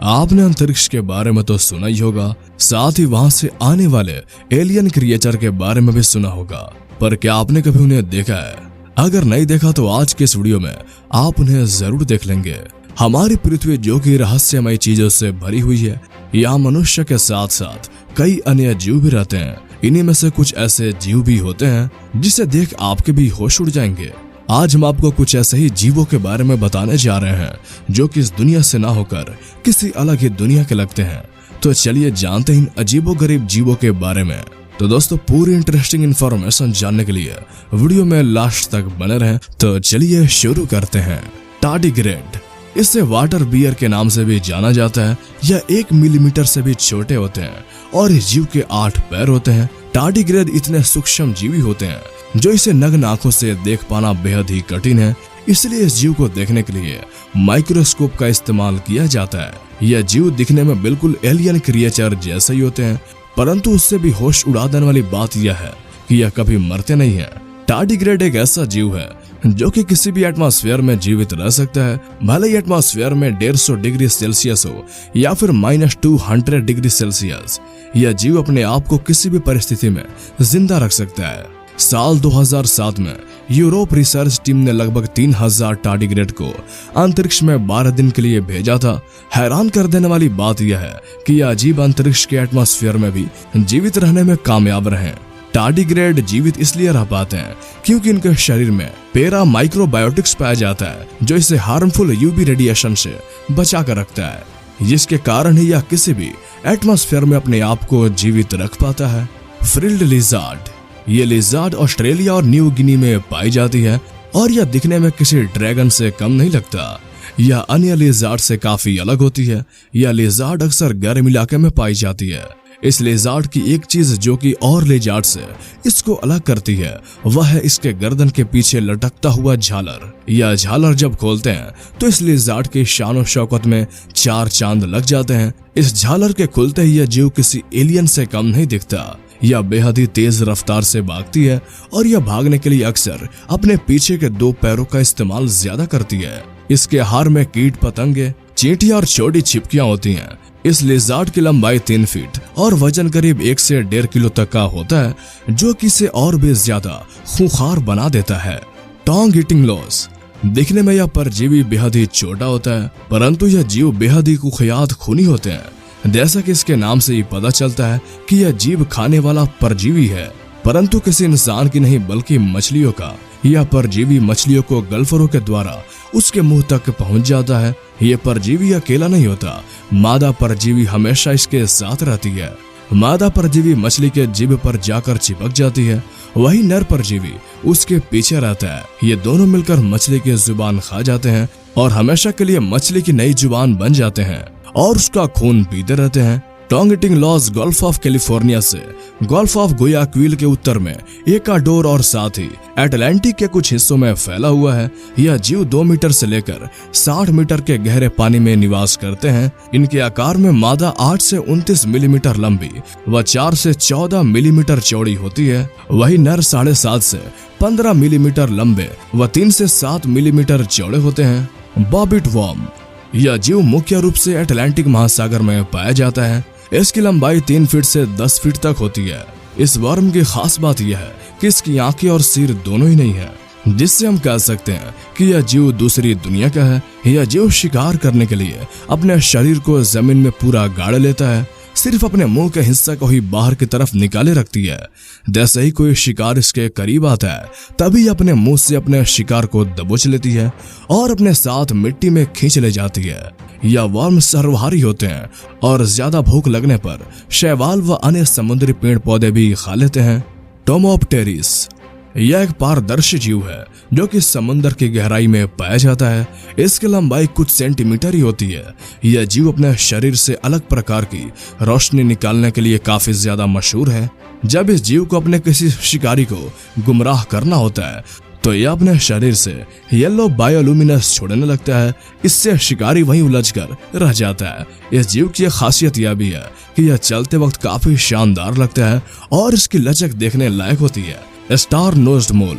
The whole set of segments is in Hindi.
आपने अंतरिक्ष के बारे में तो सुना ही होगा, साथ ही वहां से आने वाले एलियन क्रिएचर के बारे में भी सुना होगा, पर क्या आपने कभी उन्हें देखा है? अगर नहीं देखा तो आज के इस वीडियो में आप उन्हें जरूर देख लेंगे। हमारी पृथ्वी जो कि रहस्यमय चीजों से भरी हुई है, यहाँ मनुष्य के साथ साथ कई अन्य जीव भी रहते हैं। इन्हीं में से कुछ ऐसे जीव भी होते हैं जिसे देख आपके भी होश उड़ जाएंगे। आज हम आपको कुछ ऐसे ही जीवों के बारे में बताने जा रहे हैं जो कि इस दुनिया से ना होकर किसी अलग ही दुनिया के लगते हैं। तो चलिए जानते हैं इन अजीबोगरीब जीवों के बारे में। तो दोस्तों, पूरी इंटरेस्टिंग इंफॉर्मेशन जानने के लिए वीडियो में लास्ट तक बने रहें। तो चलिए शुरू करते हैं। टार्डिग्रेड, इसे वाटर बियर के नाम से भी जाना जाता है। यह 1 मिलीमीटर से भी छोटे होते हैं और इस जीव के 8 पैर होते हैं। टार्डिग्रेड इतने सूक्ष्म जीवी होते हैं जो इसे नग्न आंखों से देख पाना बेहद ही कठिन है। इसलिए इस जीव को देखने के लिए माइक्रोस्कोप का इस्तेमाल किया जाता है। यह जीव दिखने में बिल्कुल एलियन क्रिएचर जैसे ही होते हैं, परंतु उससे भी होश उड़ा देने वाली बात यह है कि यह कभी मरते नहीं है। टार्डिग्रेड एक ऐसा जीव है जो कि किसी भी एटमॉस्फेयर में जीवित रह सकता है, भले ही एटमॉस्फेयर में 150 डिग्री सेल्सियस हो या फिर -200 डिग्री सेल्सियस। यह जीव अपने आप को किसी भी परिस्थिति में जिंदा रख सकता है। साल 2007 में यूरोप रिसर्च टीम ने लगभग 3000 टार्डिग्रेड को अंतरिक्ष में 12 दिन के लिए भेजा था। हैरान कर देने वाली बात यह है कि यह अजीब अंतरिक्ष के एटमॉस्फेयर में भी जीवित रहने में कामयाब रहे। टार्डिग्रेड जीवित इसलिए रह पाते हैं क्योंकि इनके शरीर में पैरा माइक्रोबायोटिक्स पाया जाता है जो इसे हार्मफुल यूवी रेडिएशन से बचा कर रखता है, जिसके कारण ही यह किसी भी एटमॉस्फेयर में अपने आप को जीवित रख पाता है। फ्रिल्ड लिजार्ड, ये लिजार्ड ऑस्ट्रेलिया और न्यू गिनी में पाई जाती है और यह दिखने में किसी ड्रैगन से कम नहीं लगता। यह अन्य लिजार्ड से काफी अलग होती है। यह लिजार्ड अक्सर गर्म इलाके में पाई जाती है। इस लिजार्ड की एक चीज जो कि और लिजार्ड से इसको अलग करती है वह है इसके गर्दन के पीछे लटकता हुआ झालर। यह झालर जब खोलते हैं तो इस लिजार्ड की शान और शौकत में 4 चांद लग जाते हैं। इस झालर के खुलते ही यह जीव किसी एलियन से कम नहीं दिखता। यह बेहद ही तेज रफ्तार से भागती है और यह भागने के लिए अक्सर अपने पीछे के 2 पैरों का इस्तेमाल ज्यादा करती है। इसके आहार में कीट पतंगे, चींटियां और छोटी छिपकियां होती हैं। इस लिजार्ड की लंबाई 3 फीट और वजन करीब 1 से 1.5 किलो तक का होता है, जो कि इसे और भी ज्यादा खूंखार बना देता है। टोंग ईटिंग लॉस, दिखने में यह परजीवी बेहद ही छोटा होता है, परंतु यह जीव बेहद ही कुख्यात खूनी होते हैं। जैसा कि इसके नाम से ही पता चलता है कि यह जीव खाने वाला परजीवी है, परंतु किसी इंसान की नहीं बल्कि मछलियों का। यह परजीवी मछलियों को गल्फरों के द्वारा उसके मुंह तक पहुंच जाता है। यह परजीवी अकेला नहीं होता, मादा परजीवी हमेशा इसके साथ रहती है। मादा परजीवी मछली के जिभ पर जाकर चिपक जाती है, वही नर परजीवी उसके पीछे रहता है। ये दोनों मिलकर मछली की जुबान खा जाते हैं और हमेशा के लिए मछली की नई जुबान बन जाते हैं और उसका खून पीते रहते हैं। Tongue eating louse gulf of California से गल्फ ऑफ गुयाक्विल के उत्तर में इक्वाडोर और साथ ही अटलांटिक के कुछ हिस्सों में फैला हुआ है। यह जीव 2 मीटर से लेकर 60 मीटर के गहरे पानी में निवास करते हैं। इनके आकार में मादा 8 से 29 मिलीमीटर लंबी व 4 से 14 मिलीमीटर चौड़ी होती है, वही नर 7.5 से 15 मिलीमीटर लंबे व 3 से 7 मिलीमीटर चौड़े होते हैं। बॉबिट वर्म, यह जीव मुख्य रूप से अटलांटिक महासागर में पाया जाता है। इसकी लंबाई 3 फीट से 10 फीट तक होती है। इस वर्म की खास बात यह है कि इसकी आंखें और सिर दोनों ही नहीं है, जिससे हम कह सकते हैं कि यह जीव दूसरी दुनिया का है। यह जीव शिकार करने के लिए अपने शरीर को जमीन में पूरा गाड़ लेता है, सिर्फ अपने मुंह के हिस्सा को ही बाहर की तरफ निकाले रखती है। जैसे ही कोई शिकार इसके करीब आता है तभी अपने मुंह से अपने शिकार को दबोच लेती है और अपने साथ मिट्टी में खींच ले जाती है। यह वर्म सर्वहारी होते हैं और ज्यादा भूख लगने पर शैवाल व अन्य समुद्री पेड़ पौधे भी खा लेते हैं। टोमोप्टेरिस, यह एक पारदर्शी जीव है जो कि समुद्र की गहराई में पाया जाता है। इसकी लंबाई कुछ सेंटीमीटर ही होती है। यह जीव अपने शरीर से अलग प्रकार की रोशनी निकालने के लिए काफी ज्यादा मशहूर है। जब इस जीव को अपने किसी शिकारी को गुमराह करना होता है तो यह अपने शरीर से येलो बायोलुमिनस छोड़ने लगता है। इससे शिकारी वहीं उलझकर रह जाता है। इस जीव की खासियत यह भी है कि यह चलते वक्त काफी शानदार लगता है और इसकी लचक देखने लायक होती है। स्टार नोज्ड मोल,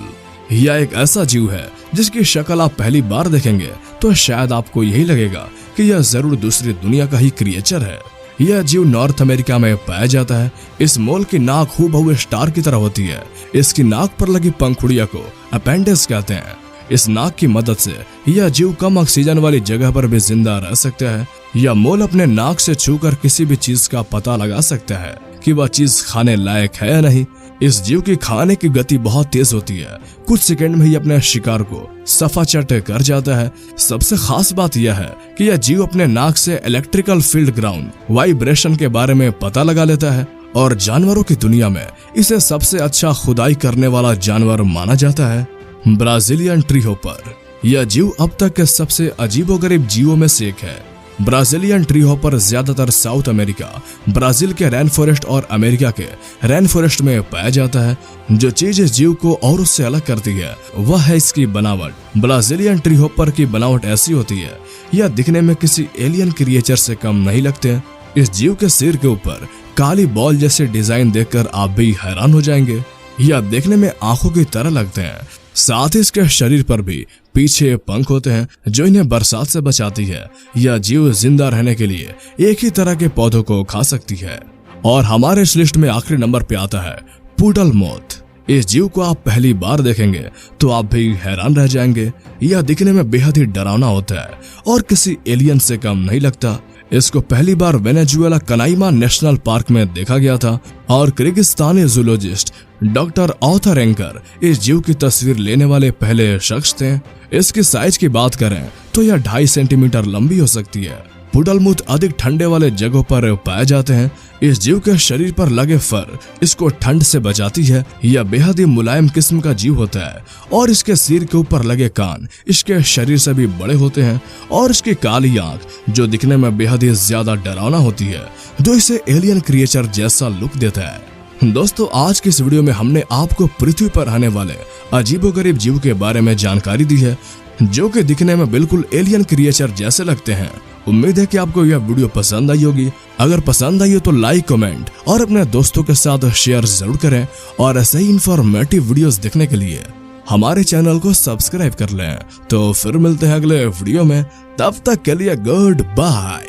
यह एक ऐसा जीव है जिसकी शक्ल आप पहली बार देखेंगे तो शायद आपको यही लगेगा कि यह जरूर दूसरी दुनिया का ही क्रिएचर है। यह जीव नॉर्थ अमेरिका में पाया जाता है। इस मोल की नाक हूबहू स्टार की तरह होती है। इसकी नाक पर लगी पंखुड़िया को अपेंडिक्स कहते हैं। इस नाक की मदद से यह जीव कम ऑक्सीजन वाली जगह पर भी जिंदा रह सकता है। यह मोल अपने नाक से छूकर किसी भी चीज का पता लगा सकता है कि वह चीज खाने लायक है या नहीं। इस जीव की खाने की गति बहुत तेज होती है। कुछ सेकंड में ही अपने शिकार को सफाचट कर जाता है। सबसे खास बात यह है कि यह जीव अपने नाक से इलेक्ट्रिकल फील्ड ग्राउंड वाइब्रेशन के बारे में पता लगा लेता है और जानवरों की दुनिया में इसे सबसे अच्छा खुदाई करने वाला जानवर माना जाता है। ब्राजीलियन ट्री हॉपर, यह जीव अब तक के सबसे अजीबोगरीब जीवों में से एक है। ब्राजीलियन ट्री हॉपर ज्यादातर साउथ अमेरिका, ब्राजील के रैन फॉरेस्ट और अमेरिका के रैन फॉरेस्ट में पाया जाता है। जो चीज इस जीव को और उससे अलग करती है वह है इसकी बनावट। ब्राजीलियन ट्री हॉपर की बनावट ऐसी होती है, यह दिखने में किसी एलियन क्रिएचर से कम नहीं लगते। इस जीव के सिर के ऊपर काली बॉल जैसे डिजाइन देखकर आप भी हैरान हो जाएंगे। यह देखने में आंखों की तरह लगते हैं। साथ ही इसके शरीर पर भी पीछे पंख होते हैं जो इन्हें बरसात से बचाती है। यह जीव जिंदा रहने के लिए एक ही तरह के पौधों को खा सकती है। और हमारे इस लिस्ट में आखिरी नंबर पे आता है पुडल मोथ। इस जीव को आप पहली बार देखेंगे तो आप भी हैरान रह जाएंगे। यह दिखने में बेहद ही डरावना होता है और किसी एलियन से कम नहीं लगता। इसको पहली बार वेनेजुएला कनाइमा नेशनल पार्क में देखा गया था और Kyrgyzstani zoologist doctor Arthur anchor इस जीव की तस्वीर लेने वाले पहले शख्स थे। इसकी साइज की बात करें तो यह 2.5 सेंटीमीटर लंबी हो सकती है। पुडलमुथ अधिक ठंडे वाले जगहों पर पाए जाते हैं। इस जीव के शरीर पर लगे फर इसको ठंड से बचाती है। यह बेहद ही मुलायम किस्म का जीव होता है और इसके सिर के ऊपर लगे कान इसके शरीर से भी बड़े होते हैं और इसकी काली आंख जो दिखने में बेहद ही ज्यादा डरावना होती है, जो इसे एलियन क्रिएचर जैसा लुक देता है। दोस्तों, आज की इस वीडियो में हमने आपको पृथ्वी पर रहने वाले अजीबोगरीब जीव के बारे में जानकारी दी है जो कि दिखने में बिल्कुल एलियन क्रिएचर जैसे लगते हैं। उम्मीद है कि आपको यह वीडियो पसंद आई होगी। अगर पसंद आई हो तो लाइक, कमेंट और अपने दोस्तों के साथ शेयर जरूर करें और ऐसे ही इंफॉर्मेटिव वीडियोस देखने के लिए हमारे चैनल को सब्सक्राइब कर लें। तो फिर मिलते हैं अगले वीडियो में, तब तक के लिए गुड बाय।